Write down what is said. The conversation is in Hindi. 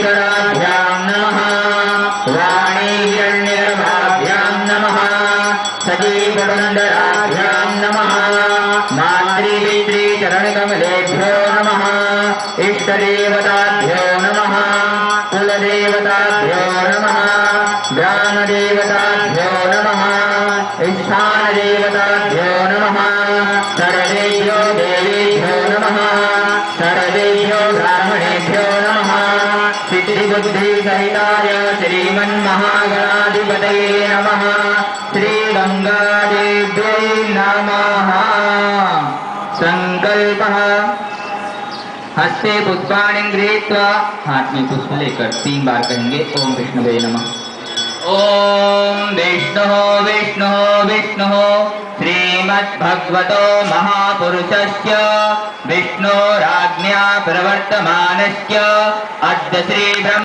श्रीधराभ्यां नमः वाणी हिरण्यगर्भाभ्यां नमः सजीवबन्धराभ्यां नमः मातृपितृचरणकमलेभ्यो नमः इष्टदेवताभ्यो नमः कुलदेवताभ्यो नमः ग्रामदेवताभ्यो नमः स्थानदेवताभ्यो नमः सर्वेभ्यो देवेभ्यो नमः सर्वेभ्यो ब्राह्मणेभ्यो नमः सिद्धिबुद्धिसहिताय श्रीमन्महागणाधिपतये नमः श्रीगंगादेव्यै नमः। संकल्पः हस्ते पुष्पाणि गृहीत्वा हाथ में पुष्प लेकर 3 बार कहेंगे ओम विष्णुवे नमः। ओम विष्णु विष्णु विष्णु श्रीमद्भगवतो महापुरुषस्य विष्णोराज्ञा प्रवर्तमानस्य अद्य श्री ब्रह्म